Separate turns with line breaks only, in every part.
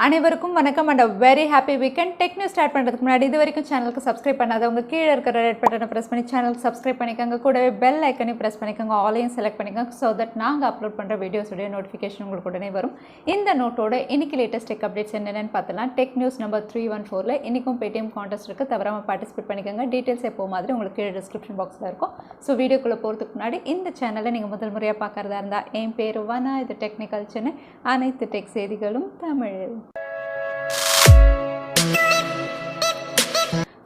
அனைவருக்கும் வணக்கம் and a very happy weekend. Tech news start பண்றதுக்கு முன்னாடி இதுவரைக்கும் சேனலுக்கு சப்ஸ்கிரைப் பண்ணாதவங்க கீழ இருக்கிற ரெட் பட்டனை பிரஸ் பண்ணி சேனலுக்கு சப்ஸ்கிரைப் பண்ணிக்கங்க. கூடவே பெல் ஐகானை பிரஸ் பண்ணிக்கங்க. ஆலையும் செலக்ட் பண்ணிக்கங்க so that நாங்க அப்லோட் பண்ற வீடியோஸ் உடைய நோட்டிஃபிகேஷன் உங்களுக்கு உடனே வரும். இந்த நோட்டோட இன்னைக்கு லேட்டஸ்ட் டெக் அப்டேட்ஸ் என்னென்னு பார்த்தலாம். டெக் நியூஸ் நம்பர் 314 ல இன்னைக்கும் Paytm கான்டெஸ்ட் இருக்கு. தவறாம பார்ட்டிசிபேட் பண்ணிக்கங்க. டீடைல்ஸ் எப்போ மாதிரி உங்களுக்கு கீழ டிஸ்கிரிப்ஷன் பாக்ஸ்ல இருக்கும். சோ வீடியோக்குள்ள போறதுக்கு முன்னாடி இந்த சேனலை நீங்க முதல் முறையா பார்க்கறதா இருந்தா என் பேர் வனா, இது டெக்னிக்கல் சென்னை. அனைத்து டெக் செய்திகளும் தமிழில்.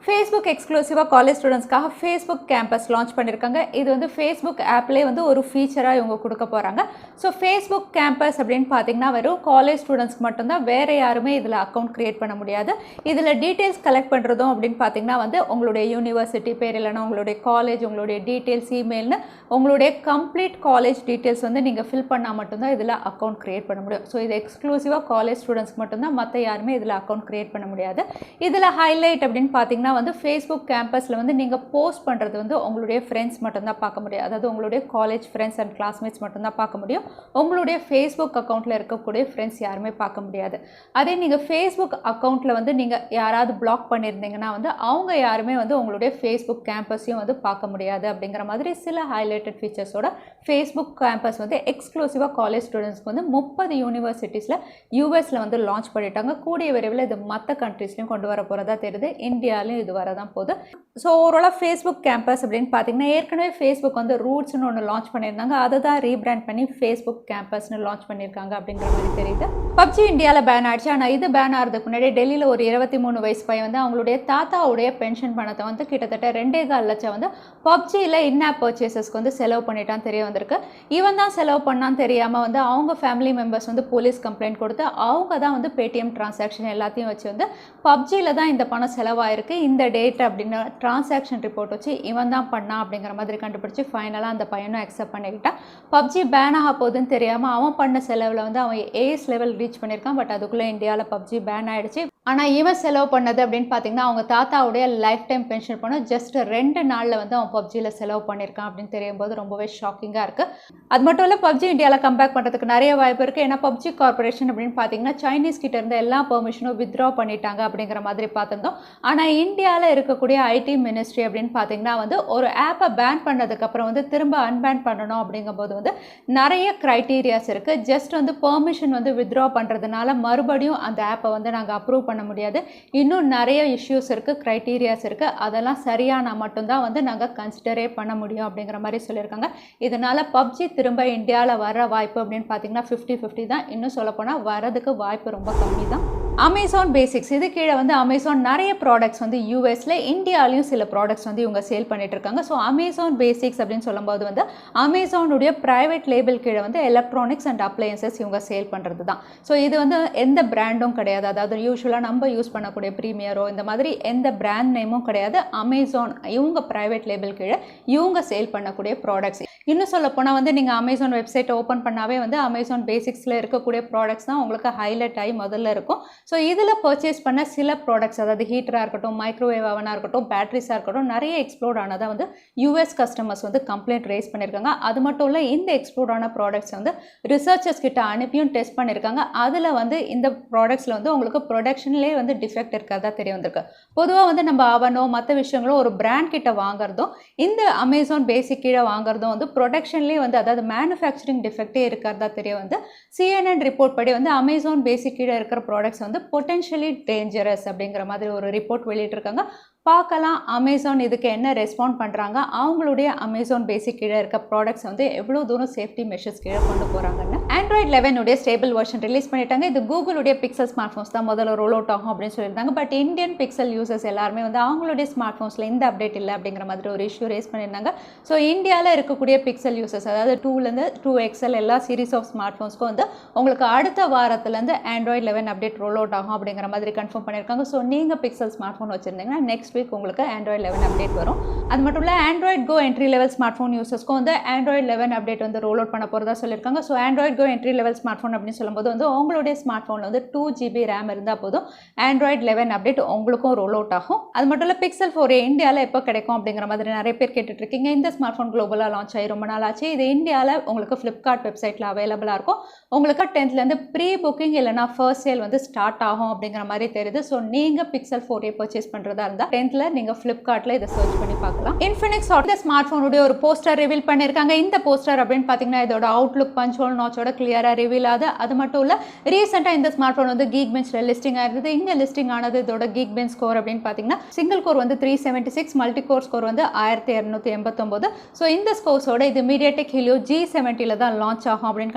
Facebook எக்ஸ்க்ளூசிவா காலேஜ் ஸ்டூடண்ட்ஸ்க்காக Facebook கேம்பஸ் லான்ச் பண்ணிருக்காங்க. இது வந்து Facebook ஆப்லயே வந்து ஒரு ஃபீச்சரா இவங்க கொடுக்க போறாங்க. ஸோ Facebook கேம்பஸ் அப்படின்னு பார்த்தீங்கன்னா வெறும் காலேஜ் ஸ்டூடெண்ட்ஸ்க்கு மட்டும்தான், வேற யாருமே இதில் அக்கௌண்ட் கிரியேட் பண்ண முடியாது. இதில் டீட்டெயில்ஸ் கலெக்ட் பண்ணுறதும் அப்படின்னு பார்த்தீங்கன்னா வந்து உங்களுடைய யூனிவர்சிட்டி பேர் இல்லைன்னா உங்களுடைய காலேஜ், உங்களுடைய டீட்டெயில்ஸ், இமெயில்னு உங்களுடைய கம்ப்ளீட் காலேஜ் டீட்டெயில்ஸ் வந்து நீங்கள் ஃபில் பண்ணால் மட்டும்தான் இதில் அக்கௌண்ட் கிரியேட் பண்ண முடியும். ஸோ இது எக்ஸ்க்ளூசிவாக காலேஜ் ஸ்டூடெண்ட்ஸ்க்கு மட்டும்தான், மற்ற யாருமே இதில் அக்கௌண்ட் கிரியேட் பண்ண முடியாது. இதில் ஹைலைட் அப்படின்னு பார்த்தீங்கன்னா வந்து Facebook கேம்பஸில் வந்து நீங்கள் போஸ்ட் பண்ணுறது வந்து உங்களுடைய ஃப்ரெண்ட்ஸ் மட்டும்தான் பார்க்க முடியும். அதாவது உங்களுடைய காலேஜ் ஃப்ரெண்ட்ஸ் அண்ட் கிளாஸ்மேட்ஸ் மட்டும்தான் பார்க்க முடியும். உங்களுடைய Facebook அக்கௌண்ட்டில் இருக்கக்கூடிய ஃப்ரெண்ட்ஸ் யாருமே பார்க்க முடியாது. அதே நீங்கள் Facebook அக்கௌண்ட்டில் வந்து நீங்கள் யாராவது பிளாக் பண்ணியிருந்தீங்கன்னா வந்து அவங்க யாருமே வந்து உங்களுடைய Facebook கேம்பஸையும் வந்து பார்க்க முடியாது. அப்படிங்கிற மாதிரி சில ஹைலைட்டட் ஃபீச்சர்ஸோட Facebook கேம்பஸ் வந்து எக்ஸ்க்ளூசிவாக காலேஜ் ஸ்டூடெண்ட்ஸ்க்கு வந்து 30 யூனிவர்சிட்டிஸில் யூஎஸில் வந்து லான்ச் பண்ணிட்டாங்க. கூடிய விரைவில் இது மற்ற கண்ட்ரீஸ்லையும் கொண்டு வர போகிறதா தெரியுது. இந்தியாவிலையும் இது வரதான் போகுது. ஸோ ஓவராலாக Facebook கேம்பஸ் அப்படின்னு பார்த்தீங்கன்னா ஏற்கனவே Facebook வந்து ரூட்ஸ்னு ஒன்று லான்ச் பண்ணியிருந்தாங்க. அதை தான் ரீபிராண்ட் பண்ணி Facebook கேம்பஸ்னு லான்ச் பண்ணியிருக்காங்க அப்படிங்கிற மாதிரி தெரியுது. PUBG இந்தியாவில் பேன் ஆயிடுச்சு. ஆனால் இது பேன் ஆகிறதுக்கு முன்னாடி டெல்லியில் ஒரு 23 வயசு பையன் வந்து அவங்களுடைய தாத்தாவுடைய பென்ஷன் பணத்தை வந்து கிட்டத்தட்ட 2.25 லட்சம் வந்து PUBGயில் இன்ஆப் பர்ச்சேசஸ்க்கு வந்து செலவு பண்ணிட்டான்னு தெரிய வந்திருக்கு. இவன் தான் செலவு பண்ணான்னு தெரியாமல் வந்து அவங்க ஃபேமிலி மெம்பர்ஸ் வந்து போலீஸ் கம்ப்ளைண்ட் கொடுத்து அவங்க தான் வந்து Paytm டிரான்சாக்ஷன் எல்லாத்தையும் வச்சு வந்து PUBGயில் தான் இந்த பணம் செலவாயிருக்கு, இந்த டேட் அப்படின்னு டிரான்சாக்ஷன் ரிப்போர்ட் வச்சு இவன் தான் பண்ணா அப்படிங்கிற மாதிரி கண்டுபிடிச்சி ஃபைனலாக அந்த பையனும் அக்செப்ட் பண்ணிக்கிட்டான். PUBG பேன் ஆக போகுதுன்னு தெரியாமல் அவன் பண்ண செலவில் வந்து அவன் ஏஸ் லெவல் ரீச் பண்ணியிருக்கான். பட் அதுக்குள்ளே இந்தியாவில் PUBG பேன் ஆகிடுச்சு. ஆனால் இவன் செலவு பண்ணது அப்படின்னு பார்த்தீங்கன்னா அவங்க தாத்தாவுடைய லைஃப் டைம் பென்ஷன் பணம் ஜஸ்ட் 2 நாளில் வந்து அவன் PUBGயில் செலவு பண்ணியிருக்கான் அப்படின்னு தெரியும் போது ரொம்பவே ஷாக்கிங்காக இருக்குது. அது மட்டும் இல்லை, PUBG இந்தியாவில் கம்பேக் பண்ணுறதுக்கு நிறைய வாய்ப்பு இருக்குது. ஏன்னா PUBG கார்பரேஷன் அப்படின்னு பார்த்தீங்கன்னா சைனீஸ் கிட்ட இருந்த எல்லா பெர்மிஷனும் வித்ட்ரா பண்ணிட்டாங்க அப்படிங்கிற மாதிரி பார்த்துருந்தோம். ஆனால் இந்தியாவில் இருக்கக்கூடிய ஐடி மினிஸ்ட்ரி அப்படின்னு பார்த்தீங்கன்னா வந்து ஒரு ஆப்பை பேன் பண்ணதுக்கப்புறம் வந்து திரும்ப அன்பேன் பண்ணணும் அப்படிங்கும்போது வந்து நிறைய க்ரைட்டீரியாஸ் இருக்குது. ஜஸ்ட் வந்து பெர்மிஷன் வந்து வித்ட்ரா பண்ணுறதுனால மறுபடியும் அந்த ஆப்பை வந்து நாங்கள் அப்ரூவ் பண்ண முடியாது. இன்னும் நிறைய இஷ்யூஸ் இருக்குது, க்ரைட்டீரியாஸ் இருக்குது. அதெல்லாம் சரியானா மட்டும்தான் வந்து நாங்கள் கன்சிடரே பண்ண முடியும் அப்படிங்கிற மாதிரி சொல்லியிருக்காங்க. இதனால் PUBG திரும்ப இந்தியாவில் வர வாய்ப்பு அப்படின்னு பார்த்தீங்கன்னா 50-50 தான். இன்னும் சொல்லப்போனால் வரதுக்கு வாய்ப்பு ரொம்ப கம்மி தான். அமேசான் பேசிக்ஸ் இது கீழே வந்து அமேசான் நிறைய ப்ராடக்ட்ஸ் வந்து யூஎஸில், இந்தியாலையும் சில ப்ராடக்ட்ஸ் வந்து இவங்க சேல் பண்ணிட்டு இருக்காங்க. ஸோ அமேசான் பேசிக்ஸ் அப்படின்னு சொல்லும்போது வந்து அமேசானுடைய ப்ரைவேட் லேபிள் கீழே வந்து எலக்ட்ரானிக்ஸ் அண்ட் அப்ளையன்சஸ் இவங்க சேல் பண்ணுறது தான். ஸோ இது வந்து எந்த பிராண்டும் கிடையாது. அதாவது யூஸ்வலாக நம்ம யூஸ் பண்ணக்கூடிய ப்ரீமியரோ இந்த மாதிரி எந்த பிராண்ட் நேமும் கிடையாது. அமேசான் இவங்க ப்ரைவேட் லேபிள் கீழே இவங்க சேல் பண்ணக்கூடிய ப்ராடக்ட்ஸ். இன்னும் சொல்ல போனால் வந்து நீங்கள் அமேசான் வெப்சைட்டை ஓப்பன் பண்ணாவே வந்து அமேசான் பேசிக்ஸில் இருக்கக்கூடிய ப்ராடக்ட்ஸ் தான் உங்களுக்கு ஹைலைட் ஆகி முதல்ல இருக்கும். ஸோ இதில் பர்ச்சேஸ் பண்ண சில ப்ராடக்ட்ஸ், அதாவது ஹீட்டராக இருக்கட்டும், மைக்ரோவேவ் அவனாக இருக்கட்டும், பேட்டரிஸாக இருக்கட்டும், நிறைய எக்ஸ்ப்ளோர்ட் ஆனதாக வந்து யூஎஸ் கஸ்டமர்ஸ் வந்து கம்ப்ளைண்ட் ரேஸ் பண்ணியிருக்காங்க. அது மட்டும் இல்லை, இந்த எக்ஸ்ப்ளோர்ட் ஆன ப்ராடக்ட்ஸ் வந்து ரிசர்ச்சர்ஸ் கிட்ட அனுப்பியும் டெஸ்ட் பண்ணியிருக்காங்க. அதில் வந்து இந்த ப்ராடக்ட்ஸில் வந்து உங்களுக்கு ப்ரொடக்ஷன்லேயே வந்து டிஃபெக்ட் இருக்கிறதா தெரிய வந்திருக்கு. பொதுவாக வந்து நம்ம அவனோ மற்ற விஷயங்களோ ஒரு பிராண்ட் கிட்ட வாங்குறதும் இந்த அமேசான் பேசிக் கீழே வாங்குறதும் வந்து ப்ரொடக்ஷன்லேயே வந்து அதாவது மேனுஃபேக்சரிங் டிஃபெக்டே இருக்கிறதா தெரிய வந்து CNN ரிப்போர்ட் படி வந்து அமேசான் பேசிக் கீழே இருக்கிற ப்ராடக்ட்ஸ் வந்து பொட்டென்ஷியலி டேஞ்சரஸ் அப்படிங்கிற மாதிரி ஒரு ரிப்போர்ட் வெளியிட்டிருக்காங்க. பார்க்கலாம் அமேசான் இதுக்கு என்ன ரெஸ்பாண்ட் பண்ணுறாங்க, அவங்களுடைய அமேசான் பேசிக் கீழே இருக்க ப்ராடக்ட்ஸ் வந்து எவ்வளோ தூரம் சேஃப்டி மெஷர்ஸ் கீழே கொண்டு போகிறாங்கன்னு. Android 11 உடைய ஸ்டேபிள் வெர்ஷன் ரிலீஸ் பண்ணிட்டாங்க. இது கூகுளுடைய பிக்சல் ஸ்மார்ட் ஃபோன்ஸ் தான் முதல்ல ரோல் அவுட் ஆகும் அப்படின்னு சொல்லியிருந்தாங்க. பட் இந்தியன் பிக்சல் யூசர்ஸ் எல்லாருமே வந்து அவங்களுடைய ஸ்மார்ட் ஃபோன்ஸில் இந்த அப்டேட் இல்லை அப்படிங்கிற மாதிரி ஒரு இஷ்யூ ரேஸ் பண்ணியிருந்தாங்க. ஸோ இந்தியாவில் இருக்கக்கூடிய பிக்சல் யூசர்ஸ் அதாவது 2லேருந்து 2XL எல்லா சீரீஸ் ஆஃப் ஸ்மார்ட் ஃபோன்ஸ்க்கும் வந்து உங்களுக்கு அடுத்த வாரத்துலேருந்து Android 11 அப்டேட் ரோல் அவுட் ஆகும் அப்படிங்கிற மாதிரி கன்ஃபார்ம் பண்ணியிருக்காங்க. ஸோ நீங்கள் பிக்சல் ஸ்மார்ட் ஃபோன் வச்சுருந்தீங்கன்னா நெக்ஸ்ட் வீக் உங்களுக்கு Android 11 அப்டேட் வரும். அது மட்டும் இல்லை, Android Go entry level smartphone யூசர்ஸ்க்கும் வந்து Android 11 அப்டேட் வந்து ரோல் அவுட் பண்ண போகிறதா சொல்லியிருக்காங்க. So Android Go entry level smartphone அப்படின்னு சொல்லும்போது வந்து உங்களுடைய ஸ்மார்ட் ஃபோனில் வந்து 2GB ரேம் இருந்தால் போதும் ஆண்ட்ராய்ட் 11 அப்டேட் உங்களுக்கும் ரோல் அவுட் ஆகும். அது மட்டும் இல்லை பிக்சல் 4 இந்தியாவில் எப்போ கிடைக்கும் அப்படிங்கிற மாதிரி நிறைய பேர் கேட்டுட்ருக்கீங்க. இந்த ஸ்மார்ட் ஃபோன் குளோபலாக லான்ச் ஆகி ரொம்ப நாள் ஆச்சு. இது இந்தியாவில் உங்களுக்கு ஃப்ளிப்கார்ட் வெப்சைட்டில் அவைலபிளாக இருக்கும். உங்களுக்கு 10th ப்ரீ புக்கிங் இல்லைனா ஃபர்ஸ்ட் சேல் வந்து ஸ்டார்ட் ஆகும் அப்படிங்கிற மாதிரி தெரியுது. ஸோ நீங்கள் பிக்சல் 4 பர்ச்சேஸ் பண்ணுறதா இருந்தால் 10th நீங்கள் ஃப்ளிப்கார்ட்டில் இதை சர்ச் பண்ணி பார்க்கலாம். இன்ஃபினிக்ஸ் ஹாட் இந்த ஸ்மார்ட் ஃபோனுடைய ஒரு போஸ்டர் ரிவீல் பண்ணியிருக்காங்க. இந்த போஸ்டர் அப்படின்னு பார்த்தீங்கன்னா இதோட அவுட்லுக் பஞ்ச் ஹோல் நாச்சோட கிளியராக ரிவீல் ஆகுது. அது மட்டும் இல்லை ரீசெண்டாக இந்த ஸ்மார்ட் ஃபோன் வந்து கீக் பெஞ்சில் லிஸ்டிங் ஆயிருந்தது. இங்கே லிஸ்டிங் ஆனது இதோட கீக் பெஞ்ச் ஸ்கோர் அப்படின்னு பார்த்தீங்கன்னா சிங்கிள் கோர் வந்து 376, மல்டி கோர் ஸ்கோர் வந்து 1289. ஸோ இந்த ஸ்கோர்ஸோட இது மீடியாடெக் ஹெலியோ G70 தான் லான்ச் ஆகும் அப்படின்னு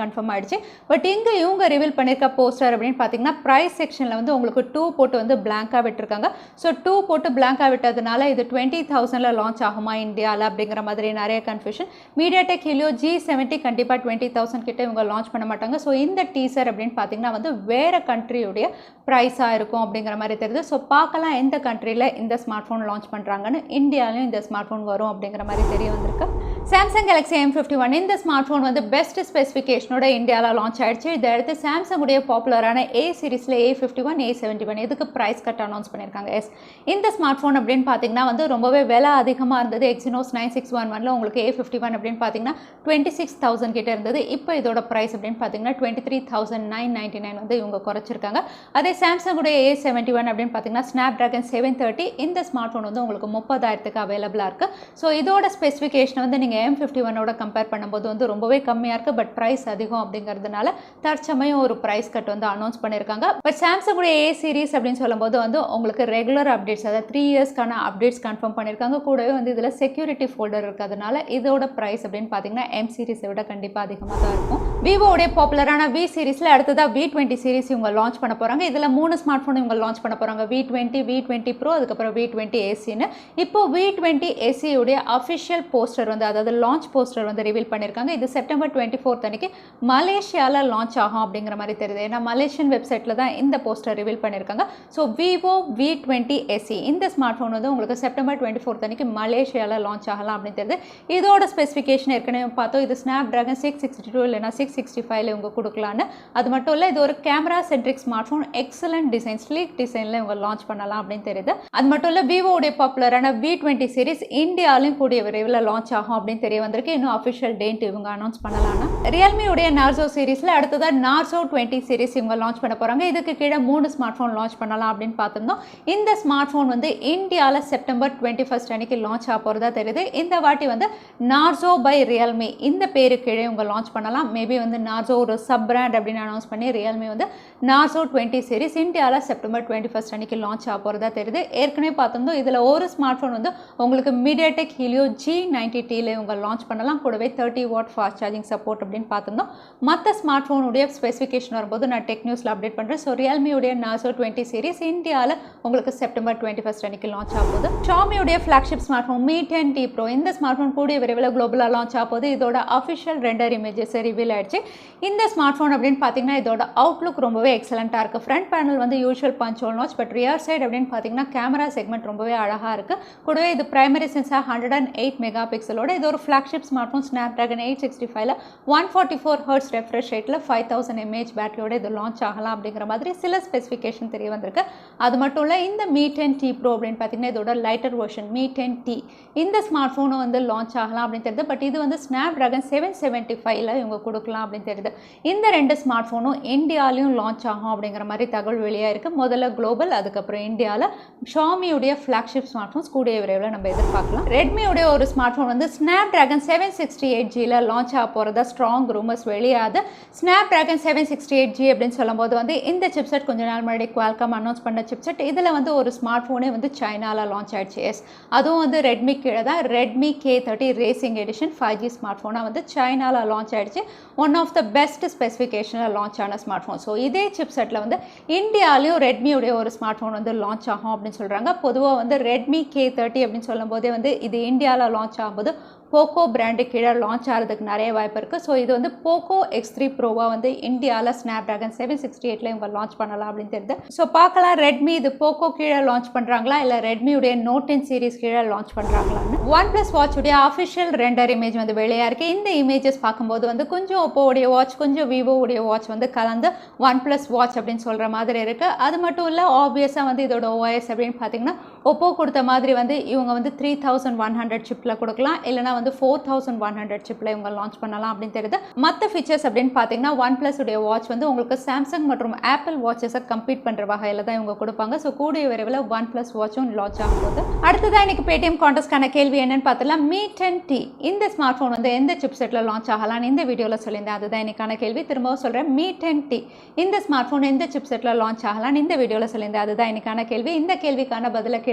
கன்ஃபார்ம் ஆயிடுச்சு. பட் இங்கே இவங்க ரிவீல் பண்ணியிருக்க போஸ்டர் அப்படின்னு பார்த்தீங்கன்னா ப்ரைஸ் செக்ஷனில் வந்து உங்களுக்கு 2 போட்டு வந்து பிளாங்காக விட்டுருக்காங்க. ஸோ 2 போட்டு பிளாங்காக விட்டதுனால இது 20,000 லான்ச் ஆகுமா இந்தியாவில் அப்படிங்கிற மாதிரி நிறைய கன்ஃபியூஷன். மீடியாடெக் ஹெலியோ G70 கண்டிப்பாக 20,000 கிட்ட இவங்க லான்ச் பண்ண மாட்டாங்க. ஸோ இந்த டீசர் அப்படின்னு பார்த்தீங்கன்னா வந்து வேறு கண்ட்ரியுடைய ப்ரைஸாக இருக்கும் அப்படிங்கிற மாதிரி தெரியுது. ஸோ பார்க்கலாம் எந்த கண்ட்ரியில் இந்த ஸ்மார்ட் ஃபோன் லான்ச் பண்ணுறாங்கன்னு. இந்தியாவிலையும் இந்த ஸ்மார்ட் ஃபோன் வரும் அப்படிங்கிற மாதிரி தெரிய வந்திருக்கு. சாம்சங் கேலக்ஸி M51 இந்த ஸ்மார்ட் ஃபோன் வந்து பெஸ்ட் ஸ்பெசிஃபிகேஷனோட இந்தியாவில் லான்ச் ஆயிடுச்சு. இதை அடுத்து சாம்சங் உடைய பாப்புலரான A சீரிஸில் A51, A71 இதுக்கு ப்ரைஸ் கட் அனௌன்ஸ் பண்ணியிருக்காங்க. எஸ் இந்த ஸ்மார்ட் ஃபோன் அப்படின்னு பார்த்தீங்கன்னா வந்து ரொம்பவே விலை அதிகமாக இருந்தது. Exynos 9611 உங்களுக்கு A51 அப்படின்னு பார்த்தீங்கன்னா 26,000 கிட்ட இருந்தது. இப்போ இதோட ப்ரைஸ் அப்படின்னு பார்த்தீங்கன்னா 23,999 வந்து இவங்க குறைச்சிருக்காங்க. அதே சாம்சங் உடைய A71 அப்படின்னு பார்த்தீங்கன்னா ஸ்னாப்டிராகன் 730 இந்த ஸ்மார்ட் ஃபோன் வந்து உங்களுக்கு 30,000க்கு அவைலபிளாக இருக்குது. ஸோ இதோட ஸ்பெசிஃபிகேஷன் வந்து நீங்கள் M51 கம்பேர் பண்ணும்போது வந்து ரொம்பவே கம்மியாக இருக்குது. பட் ப்ரைஸ் அதிகம் அப்படிங்கிறதுனால தற்சமயம் ஒரு ப்ரைஸ் கட் வந்து அனௌன்ஸ் பண்ணியிருக்காங்க. பட் சாம்சங் உடைய A சீரிஸ் அப்படின்னு சொல்லும்போது வந்து உங்களுக்கு ரெகுலர் அப்டேட்ஸ் அதாவது 3 இயர்ஸ்க்கான அப்டேட்ஸ் கன்ஃபார்ம் பண்ணியிருக்காங்க. கூடவே வந்து இதில் செக்யூரிட்டி ஃபோல்டர் இருக்கிறதுனால இதோட ப்ரைஸ் அப்படின்னு பார்த்தீங்கன்னா M சீரிஸை விட கண்டிப்பாக அதிகமாக தான் இருக்கும். விவோடைய பாப்புலரான V சீரிஸில் அடுத்ததாக V20 சீரிஸ் இவங்க லான்ச் பண்ண போகிறாங்க. இதில் 3 ஸ்மார்ட் ஃபோன் இவங்க லான்ச் பண்ண போகிறாங்க. V20, V20 Pro அதுக்கப்புறம் V20 AC-ன்னு. இப்போ V20 AC உடைய அஃபிஷியல் போஸ்டர் வந்து அதாவது லான்ச் போஸ்டர் வந்து ரிவீல் பண்ணியிருக்காங்க. இது செப்டம்பர் 24 அன்னைக்கு மலேசியாவில் லான்ச் ஆகும் அப்படிங்கிற மாதிரி தெரியுது. ஏன்னா மலேசியன் வெப்சைட்டில் தான் இந்த போஸ்டர் ரிவீல் பண்ணியிருக்காங்க. ஸோ Vivo V20 AC இந்த ஸ்மார்ட் ஃபோன் வந்து உங்களுக்கு செப்டம்பர் 24 அன்னைக்கு மலேசியாவில் லான்ச் ஆகலாம் அப்படின்னு தெரியுது. இதோட ஸ்பெசிஃபிகேஷன் ஏற்கனவே பார்த்தோம். இது ஸ்னாப்டிராகன் 662 இல்லைனா 665 இவங்க கொடுக்கலான்னு. அது மட்டும் இல்லை இது ஒரு camera centric smart phone. Excellent design, sleek டிசைனில் இவங்க லான்ச் பண்ணலாம் அப்படின்னு தெரியுது. அது மட்டும் இல்லை விவோடைய பாப்புலரான V20 சீரிஸ் இந்தியாவிலையும் கூடிய விரைவில் லான்ச் ஆகும் அப்படின்னு தெரிய வந்திருக்கு. இன்னும் அஃபிஷியல் டேட் இவங்க அனௌன்ஸ் பண்ணலாம்னா Realme உடைய Narzo சீரிஸில் அடுத்ததாக Narzo 20 சீரிஸ் இவங்க லான்ச் பண்ண போகிறாங்க. இதுக்கு கீழே 3 ஸ்மார்ட் ஃபோன் லான்ச் பண்ணலாம் அப்படின்னு பார்த்துருந்தோம். இந்த ஸ்மார்ட் ஃபோன் வந்து இந்தியாவில் செப்டம்பர் 21 அன்னைக்கு லான்ச் ஆக போகிறதா தெரியுது. இந்த வாட்டி வந்து Narzo by Realme இந்த பேரு கீழே இவங்க லான்ச் பண்ணலாம். மேபி வந்து Narzo ஒரு சப் பிராண்ட் அப்படின்னு அனௌன்ஸ் பண்ணி Realme வந்து Narzo 20 சீரிஸ் இந்தியாவில் செப்டம்பர் 21 அன்னைக்கு லான்ச் ஆக போகிறதா தெரியுது. ஏற்கனவே பார்த்துருந்தோம் இதில் ஒரு ஸ்மார்ட் ஃபோன் வந்து உங்களுக்கு மீடியாடெக் ஹீலியோ G90Tல இவங்க லான்ச் பண்ணலாம். கூடவே 30 வாட் ஃபாஸ்ட் சார்ஜிங் சப்போர்ட் அப்படின்னு பார்த்துருந்தோம். மற்ற ஸ்மார்ட் ஃபோனுடைய ஸ்பெசிஃபிகேஷன் வரும்போது நான் டெக் நியூஸில் அப்டேட் பண்ணுறேன். ஸோ Realme உடைய Narzo 20 சீரிஸ் இந்தியாவில் உங்களுக்கு செப்டம்பர் 21 அன்னைக்கு லான்ச் ஆகுது. Xiaomi உடைய flagship smart phone Mi 10T Pro இந்த ஸ்மார்ட் ஃபோன் கூடிய விரைவில் குளோபலாக லான்ச் ஆகுது. இதோட அஃபிஷியல் ரெண்டர் இமேஜஸ் ரிவீல் ஆயிடுச்சு. இந்த ஸ்மார்ட் ஃபோன் அப்படின்னு பார்த்தீங்கன்னா இதோட அவுட்லுக் ரொம்பவே எக்ஸலண்ட்டாக இருக்குது. ஃப்ரண்ட் பேனல் வந்து usual punch hole notch. But rear side அப்படின்னு பார்த்தீங்கன்னா கேமரா செக்மெண்ட் ரொம்பவே அழகாக இருக்குது. கூடவே இது பிரைமரி சென்சார் 108 மெகா பிக்சலோட இது ஒரு ஃப்ளாக்ஷிப் ஸ்மார்ட் ஃபோன். ஸ்னாப்டிராகன் 865ல 144 Hz ரெஃப்ரெஷ் ரேட்டில் 5000 mAh பேட்டரியோட இது லான்ச் ஆகலாம் அப்படிங்கிற மாதிரி சில ஸ்பெசிஃபிகேஷன் தெரிய வந்திருக்கு. அது மட்டும் இல்லை இந்த Mi 10T Pro அப்படின்னு பார்த்தீங்கன்னா இதோட லைட்டர் வெர்ஷன் Mi 10T இந்த ஸ்மார்ட் ஃபோனும் வந்து லான்ச் ஆகலாம் அப்படின்னு தெரியுது. பட் இது வந்து ஸ்னாப்டிராகன் 775ல இவங்க கொடுக்கலாம் அப்படின்னு தெரியுது. இந்த 2 ஸ்மார்ட் ஃபோனும் இந்தியாலையும் லான்ச் ஆகும் அப்படிங்கிற மாதிரி தகவல் வெளியாக இருக்குது. முதல்ல குளோபல் அதுக்கப்புறம் இந்தியாவில் Xiaomi உடைய ஃப்ளாக்ஷிப் ஸ்மார்ட் ஃபோன்ஸ் கூடிய விரைவில் நம்ம எதிர்பார்க்கலாம். Redmi உடைய ஒரு ஸ்மார்ட் ஃபோன் வந்து ஸ்னாப்டிராகன் 768Gல லான்ச் ஆக போகிறதா ஸ்ட்ராங் ரூமர்ஸ் வெளியாது. ஸ்னாப்டிராகன் 768G அப்படின்னு சொல்லும்போது வந்து இந்த சிப்செட் கொஞ்ச நாள் முன்னாடி குவால்காம் அனௌன்ஸ் பண்ண சிப்செட். இதில் வந்து ஒரு ஸ்மார்ட் ஃபோனே வந்து சைனாவில் லான்ச் ஆயிடுச்சு. எஸ் அதுவும் வந்து ரெட்மி கீழே தான். Redmi K30 racing edition 5G smart ஃபோனாக வந்து சைனாவில் லான்ச் ஆயிடுச்சு. ஒன் ஆஃப் த பெஸ்ட் ஸ்பெசிஃபிகேஷனில் லான்ச் ஆன ஸ்மார்ட் ஃபோன். ஸோ இதே சிப்செட்டில் வந்து இந்தியாலையும் ரெட்மியுடைய ஒரு ஸ்மார்ட் ஃபோன் வந்து லான்ச் ஆகும் அப்படின்னு சொல்கிறாங்க. பொதுவாக வந்து ரெட்மி K30 அப்படின்னு சொல்லும் போதே வந்து இது இந்தியாவில் லான்ச் ஆகும்போது போக்கோ பிராண்டு கீழே லான்ச் ஆகிறதுக்கு நிறைய வாய்ப்பு இருக்குது. ஸோ இது வந்து போக்கோ X3 ப்ரோவாக வந்து இந்தியாவில் ஸ்னாப்டிராகன் 768 இவங்க லான்ச் பண்ணலாம் அப்படின்னு தெரியுது. ஸோ பார்க்கலாம் ரெட்மி இது போக்கோ கீழே லான்ச் பண்ணுறாங்களா இல்லை ரெட்மியுடைய நோட் 10 சீரிஸ் கீழே லான்ச் பண்ணுறாங்களான்னு. OnePlus Watch உடைய அஃபிஷியல் ரெண்டர் இமேஜ் வந்து வெளியாக இருக்குது. இந்த இமேஜஸ் பார்க்கும்போது வந்து கொஞ்சம் ஓப்போவுடைய வாட்ச் கொஞ்சம் விவோவுடைய வாட்ச் வந்து கலந்து OnePlus Watch அப்படின்னு சொல்கிற மாதிரி இருக்குது. அது மட்டும் இல்லை ஆப்வியஸாக வந்து இதோட OS அப்படின்னு பார்த்தீங்கன்னா ஒப்போ கொடுத்த மாதிரி வந்து இவங்க வந்து 3100 சிப்பில் கொடுக்கலாம், இல்லைனா வந்து 4100 சிப்பில் இவங்க லான்ச் பண்ணலாம் அப்படின்னு தெரியுது. மற்ற ஃபீச்சர்ஸ் அப்படின்னு பார்த்தீங்கன்னா OnePlus உடைய வாட்ச் வந்து உங்களுக்கு சாம்சங் மற்றும் ஆப்பிள் வாட்சஸை கம்பீட் பண்ணுற வகையில் தான் இவங்க கொடுப்பாங்க. ஸோ கூடிய விரைவில் OnePlus வாட்சும் லான்ச் ஆகும்போது அடுத்ததான் இன்னைக்கு Paytm கான்டெஸ்ட்கான கேள்வி என்னன்னு பார்த்தலாம். Mi 10T இந்த ஸ்மார்ட் ஃபோன் வந்து எந்த சிப் செட்டில் லான்ச் ஆகலான்னு இந்த வீடியோவில் சொல்லியிருந்தேன். அதுதான் இன்னைக்கான கேள்வி. திரும்பவும் சொல்கிறேன், Mi 10T இந்த ஸ்மார்ட் ஃபோன் எந்த சிப் செட்டில் லான்ச் ஆகலான்னு இந்த வீடியோவில் சொல்லியிருந்தேன். அதுதான் இன்னைக்கான கேள்வி. இந்த கேள்விக்கான பதில கீழே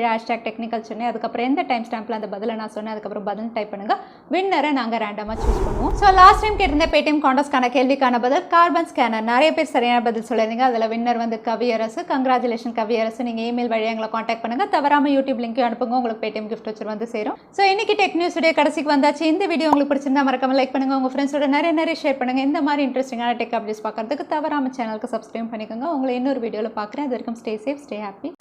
#technicalchennai அதுக்கப்புறம் எந்த டைம் ஸ்டாம்பில் அந்த பதிலை நான் சொன்னேன் அதுக்கப்புறம் பதில் டைப் பண்ணுங்க. வின்னரை நாங்கள் ரேண்டமாக சூஸ் பண்ணுவோம். ஸோ லாஸ்ட் டைம் கேட்டிருந்த Paytm கான்டெஸ்ட்கான கேள்விக்கான பதில் கார்பன் ஸ்கேனர். நிறைய பேர் சரியான பதில் சொல்லியிருந்தீங்க. அதில் வின்னர் வந்து கவியரசு. கங்க்ராச்சுலேஷன் கவியரசு. நீங்கள் இமெயில் வழியாக எங்களை காண்டாக்ட் பண்ணுங்க. தவறாமல் யூடியூப் லிங்க் அனுப்புங்க, உங்களுக்கு Paytm கிஃப்ட் வச்சு வந்து சேரும். ஸோ இன்னைக்கு டெக் நியூஸ் உடைய கடைசிக்கு வந்தாச்சு. இந்த வீடியோ உங்களுக்கு பிடிச்சிருந்தா மறக்காம லைக் பண்ணுங்க, உங்கள் ஃப்ரெண்ட்ஸோட நிறைய ஷேர் பண்ணுங்க. இந்த மாதிரி இன்ட்ரெஸ்டிங்கான டெக் அப்டேட்ஸ் பார்க்கறதுக்கு தவறாமல் சேனலுக்கு சப்ஸ்கிரைப் பண்ணிக்கோங்க. உங்களை இன்னொரு வீடியோவில் பார்க்குறேன். அது வரைக்கும் ஸ்டே சேஃப், ஸ்டே ஹாப்பி.